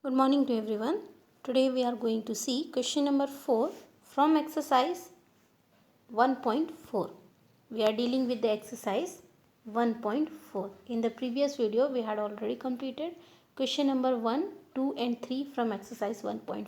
Good morning to everyone. Today we are going to see question number 4 from exercise 1.4. We are dealing with the exercise 1.4. In the previous video we had already completed question number 1, 2 and 3 from exercise 1.4.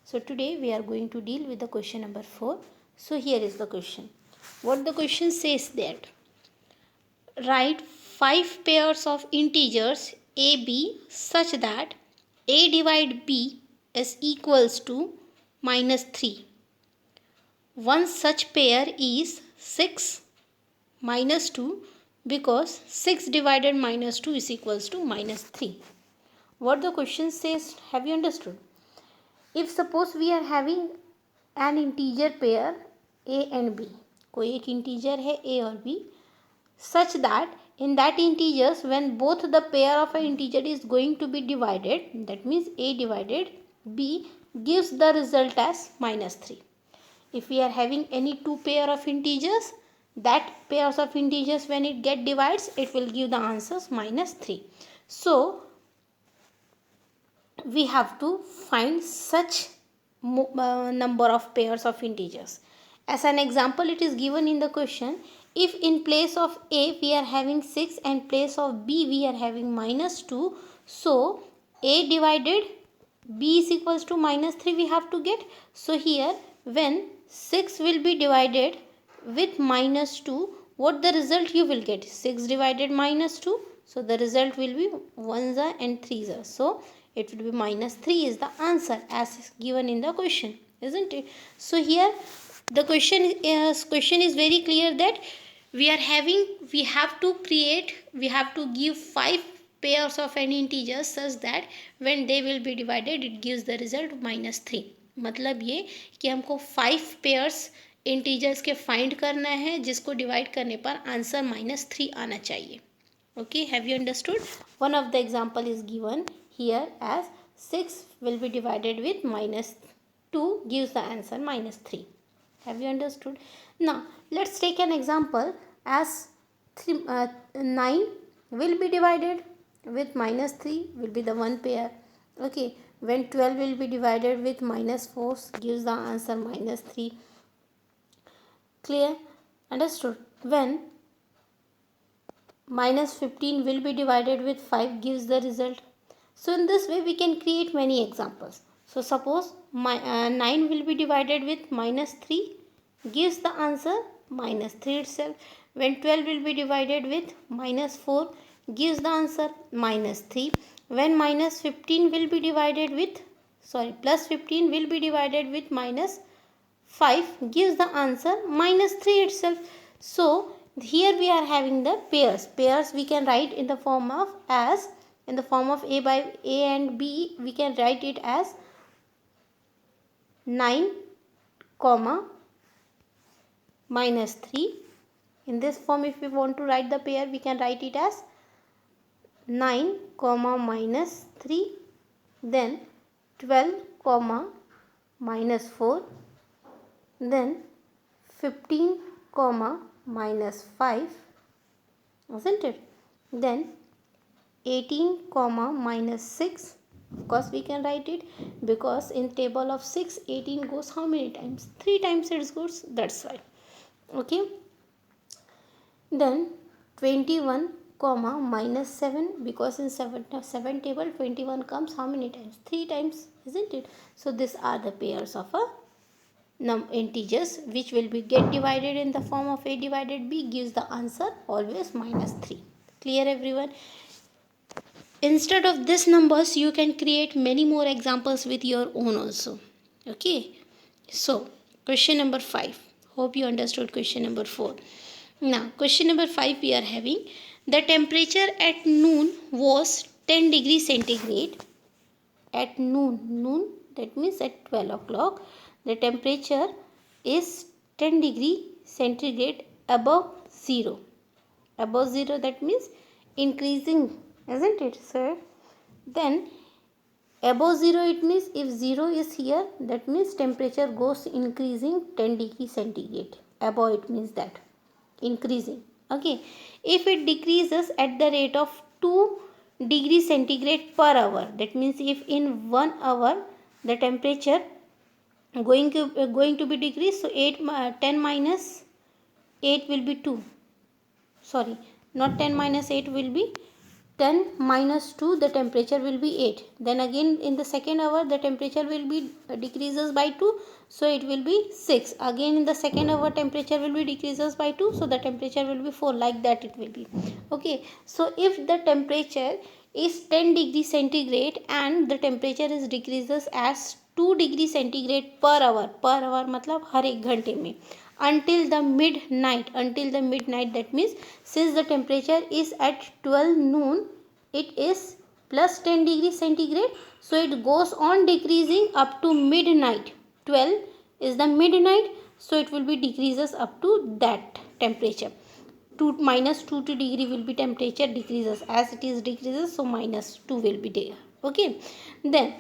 So today we are going to deal with the question number 4. So here is the question. What the question says that write 5 pairs of integers a, b such that a divide b is equals to minus 3. One such pair is 6 minus 2 because 6 divided minus 2 is equals to minus 3. What the question says, have you understood? If suppose we are having an integer pair a and b, कोई एक integer है a और b, such that in that integers when both the pair of an integer is going to be divided, that means a divided b gives the result as minus 3. If we are having any two pair of integers, that pairs of integers when it get divides, it will give the answers minus 3. So we have to find such number of pairs of integers. As an example, it is given in the question, if in place of a we are having 6 and place of b we are having minus 2, so a divided b is equals to minus 3 we have to get. So here when 6 will be divided with minus 2, what the result you will get? 6 divided minus 2. So the result will be 1s and 3s. So it will be minus 3 is the answer as given in the question, isn't it? So here the question is very clear that we have to give 5 pairs of any integers such that when they will be divided it gives the result minus 3. मतलब ये कि हमको 5 pairs integers के find करना है जिसको divide करने पर आंसर minus 3 आना चाहिए. Okay, have you understood? One of the example is given here as 6 will be divided with minus 2 gives the answer minus 3. Have you understood? Now let's take an example as 9 will be divided with minus 3 will be the one pair. Okay, when 12 will be divided with minus 4 gives the answer minus 3. Clear? Understood? When minus 15 will be divided with 5 gives the result. So in this way we can create many examples. So suppose 9 will be divided with minus 3 gives the answer minus 3 itself. When 12 will be divided with minus 4 gives the answer minus 3. When minus 15 will be divided with plus 15 will be divided with minus 5 gives the answer minus 3 itself. So here we are having the pairs we can write in the form of a by a and b we can write it as 9 comma minus 3. In this form if we want to write the pair we can write it as 9 comma minus 3, then 12 comma minus 4, then 15 comma minus 5, isn't it? Then 18 comma minus 6, because we can write it because in table of 6 18 goes how many times? 3 times it goes, that's why. Okay, then 21 comma minus 7, because in 7 table 21 comes how many times? 3 times, isn't it? So these are the pairs of a integers which will be get divided in the form of a divided b gives the answer always minus 3. Clear everyone? Instead of this numbers you can create many more examples with your own also. Okay, so question number 5, hope you understood question number 4. Now question number 5 we are having the temperature at noon was 10 degrees centigrade. At noon that means at 12 o'clock the temperature is 10 degree centigrade above 0. Above 0 that means increasing, isn't it sir? Then above 0 it means if 0 is here that means temperature goes increasing 10 degree centigrade. Above it means that increasing. Okay, if it decreases at the rate of 2 degree centigrade per hour. That means if in 1 hour the temperature going to be decreased, so 10 minus 8 will be 2. Sorry, not 10 minus 8 will be 10 minus 2, the temperature will be 8. Then again in the second hour the temperature will be decreases by 2, so it will be 6. Again in the second hour temperature will be decreases by 2, so the temperature will be 4. Like that it will be. Okay, so if the temperature is 10 degree centigrade and the temperature is decreases as 2 degree centigrade per hour मतलब हर एक घंटे में, until the midnight, that means since the temperature is at 12 noon, it is plus 10 degree centigrade, so it goes on decreasing up to midnight. 12 is the midnight, so it will be decreases up to that temperature. 2 minus 2 degree will be temperature decreases, as it is decreases, so minus 2 will be there. Okay, then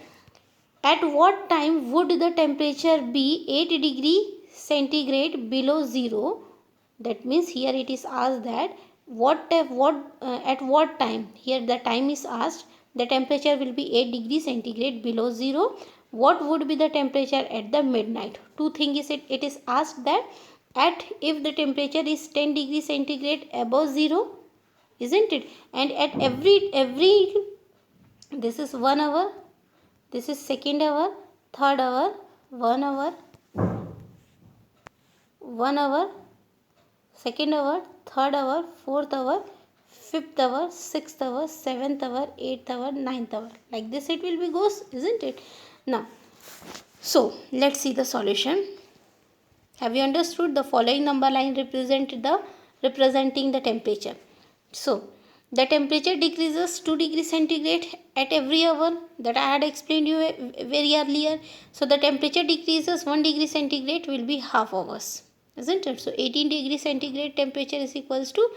at what time would the temperature be 8 degree centigrade below 0? That means here it is asked that at what time, here the time is asked, the temperature will be 8 degree centigrade below 0. What would be the temperature at the midnight? Two things is it is asked that at if the temperature is 10 degree centigrade above 0, isn't it? And at every this is 1 hour, this is second hour, third hour, 1 hour, 1 hour, second hour, third hour, fourth hour, fifth hour, sixth hour, seventh hour, eighth hour, ninth hour. Like this it will be goes, isn't it? Now, so let's see the solution. Have you understood? The following number line representing the temperature. So the temperature decreases 2 degree centigrade at every hour, that I had explained you very earlier. So the temperature decreases 1 degree centigrade will be half hours, isn't it? So 18 degree centigrade temperature is equals to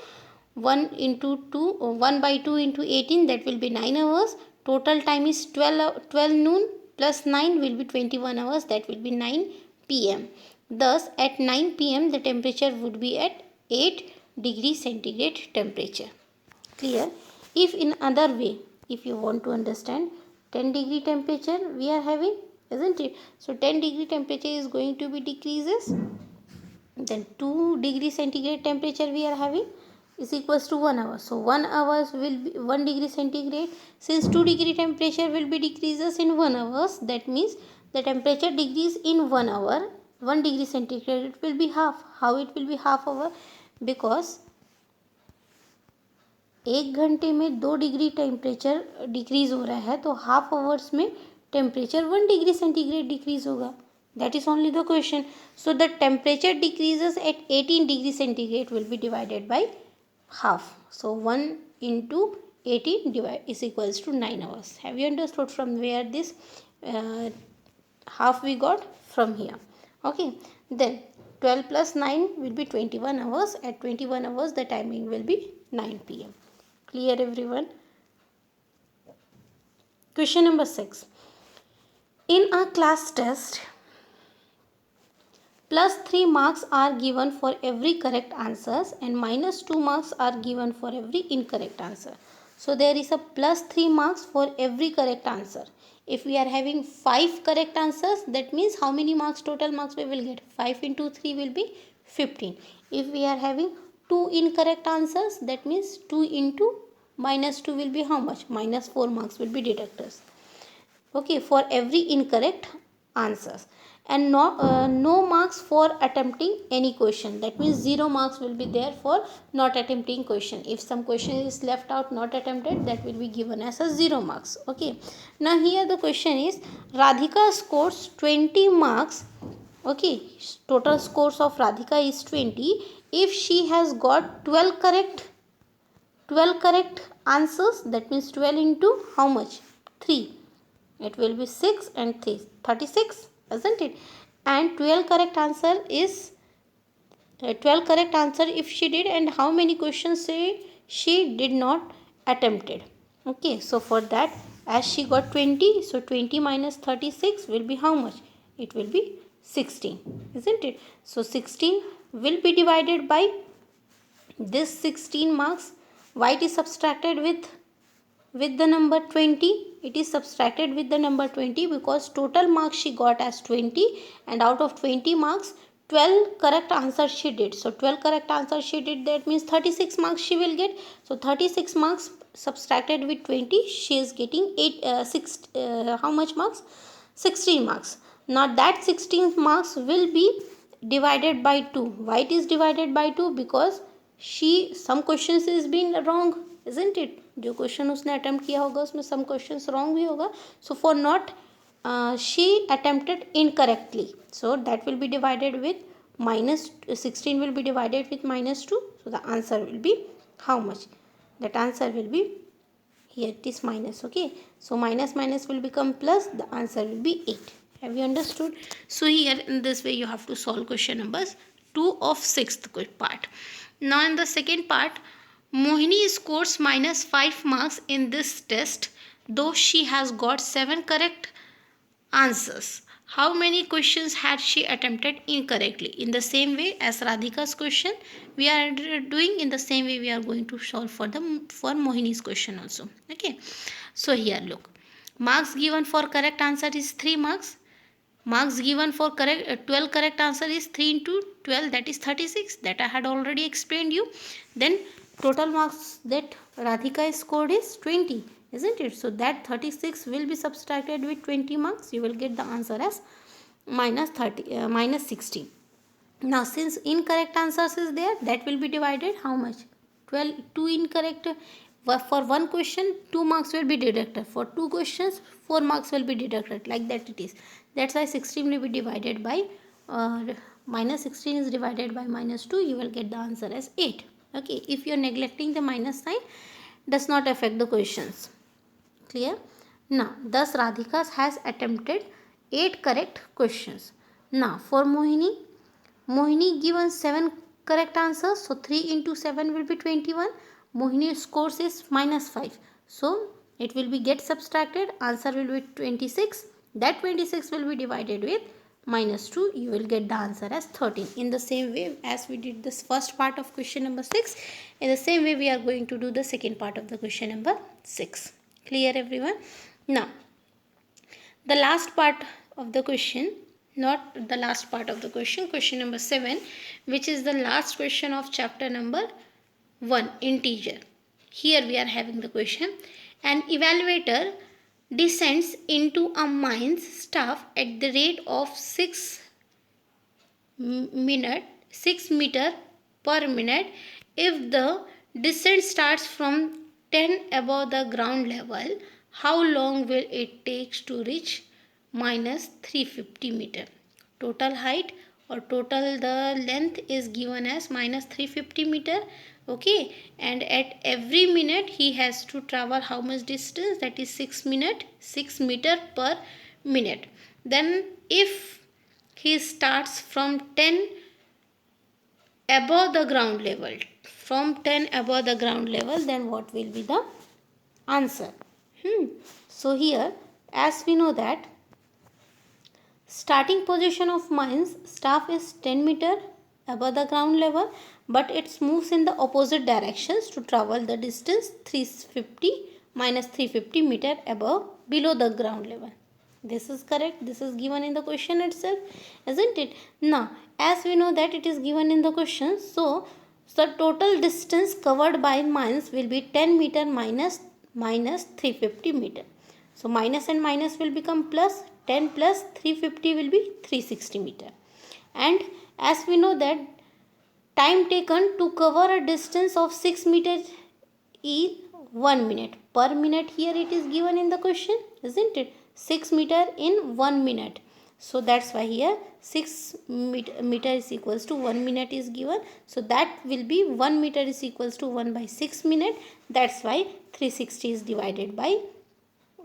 1 into 2 or 1 by 2 into 18, that will be 9 hours. Total time is 12 noon plus 9 will be 21 hours, that will be 9 pm. Thus at 9 pm the temperature would be at 8 degree centigrade temperature. Clear? If in other way, if you want to understand, 10 degree temperature we are having, isn't it? So 10 degree temperature is going to be decreases, then 2 degree centigrade temperature we are having is equals to 1 hour. So 1 hour will be 1 degree centigrade. Since 2 degree temperature will be decreases in 1 hour, that means the temperature decrease in 1 hour, 1 degree centigrade, it will be half. How it will be half hour? Because एक घंटे में 2 degree temperature decrease हो रहा है, तो half hours में temperature 1 degree centigrade decrease होगा. That is only the question. So the temperature decreases at 18 degree centigrade will be divided by half. So 1 into 18 is equals to 9 hours. Have you understood from where this half we got? From here. Okay. Then 12 plus 9 will be 21 hours. At 21 hours the timing will be 9 pm. Clear everyone? Question number 6. In a class test, plus 3 marks are given for every correct answers and minus 2 marks are given for every incorrect answer. So there is a plus 3 marks for every correct answer. If we are having 5 correct answers, that means how many marks, total marks we will get? 5 into 3 will be 15. If we are having 2 incorrect answers, that means 2 into minus 2 will be how much? Minus 4 marks will be deducted. Okay, for every incorrect answers. And no marks for attempting any question. That means 0 marks will be there for not attempting question. If some question is left out, not attempted, that will be given as a 0 marks. Okay. Now here the question is, Radhika scores 20 marks. Okay. Total scores of Radhika is 20. If she has got 12 correct answers, that means 12 into how much? 3. It will be 6 and 3. 36. Isn't it? And 12 correct answer is 12 correct answer if she did, and how many questions she did not attempted. Okay, so for that, as she got 20, so 20 minus 36 will be how much? It will be 16, isn't it? So 16 will be divided by this 16 marks. Why it is subtracted with with the number 20. It is subtracted with the number 20 because total marks she got as 20, and out of 20 marks 12 correct answers she did. So 12 correct answers she did, that means 36 marks she will get. So 36 marks subtracted with 20, she is getting 6 how much marks? 16 marks. Now that 16 marks will be divided by 2. Why it is divided by 2? Because she some questions is been wrong, isn't it? जो question उसने attempt किया होगा उसमें some questions wrong भी होगा. So for not she attempted incorrectly, so that will be divided with minus 16 will be divided with minus 2. So the answer will be how much? That answer will be here, it is minus. Okay, so minus minus will become plus, the answer will be 8. Have you understood? So here in this way you have to solve question numbers 2 of 6th part. Now in the second part, Mohini scores minus 5 marks in this test though she has got 7 correct answers. How many questions had she attempted incorrectly? In the same way as Radhika's question we are doing, in the same way we are going to solve for Mohini's question also. Okay, so here look, marks given for correct answer is 3 marks. Marks given for correct 12 correct answer is 3 into 12, that is 36, that I had already explained you. Then total marks that Radhika scored is 20, isn't it? So that 36 will be subtracted with 20 marks, you will get the answer as minus 60. Now since incorrect answers is there, that will be divided how much? 12. 2 incorrect, for one question 2 marks will be deducted, for 2 questions 4 marks will be deducted, like that it is. That's why 16 will be divided by minus 16 is divided by minus 2, you will get the answer as 8. Okay, if you are neglecting the minus sign, does not affect the questions. Clear? Now thus Radhika has attempted 8 correct questions. Now for Mohini given 7 correct answers, so 3 into 7 will be 21. Mohini scores is minus 5, so it will be get subtracted, answer will be 26. That 26 will be divided with minus 2, you will get the answer as 13. In the same way as we did this first part of question number 6, in the same way we are going to do the second part of the question number 6. Clear everyone? Now the last part of the question, not the last part of the question, question number 7, which is the last question of chapter number 1, integer. Here we are having the question, an evaluator descends into a mine's shaft at the rate of 6 meter per minute. If the descent starts from 10 above the ground level, how long will it take to reach minus 350 meter? Total height or total the length is given as minus 350 meter. Okay, and at every minute he has to travel how much distance? That is 6 meter per minute. Then if he starts from 10 above the ground level, then what will be the answer? So here as we know that starting position of mine's shaft is 10 meter above the ground level, but it moves in the opposite directions to travel the distance minus 350 meter below the ground level. This is correct. This is given in the question itself, isn't it? Now as we know that it is given in the question, so the total distance covered by mines will be 10 meter minus 350 meter. So minus and minus will become plus, 10 plus 350 will be 360 meter. And as we know that time taken to cover a distance of 6 meters is 1 minute. Per minute here it is given in the question, isn't it? 6 meter in 1 minute. So that's why here 6 meter is equals to 1 minute is given. So that will be 1 meter is equals to 1 by 6 minute. That's why 360 is divided by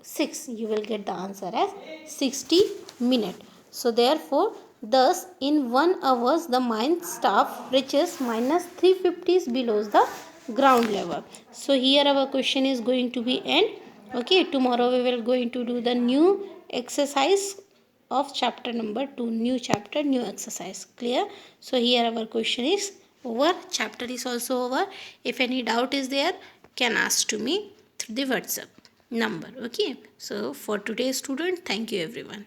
6. You will get the answer as 60 minute. So therefore, thus in 1 hour the mine shaft reaches minus 350 below the ground level. So here our question is going to be end. Okay, tomorrow we will going to do the new exercise of chapter number 2, new chapter, new exercise. Clear? So here our question is over, chapter is also over. If any doubt is there, can ask to me through the WhatsApp. number. Okay, so for today's student, thank you everyone.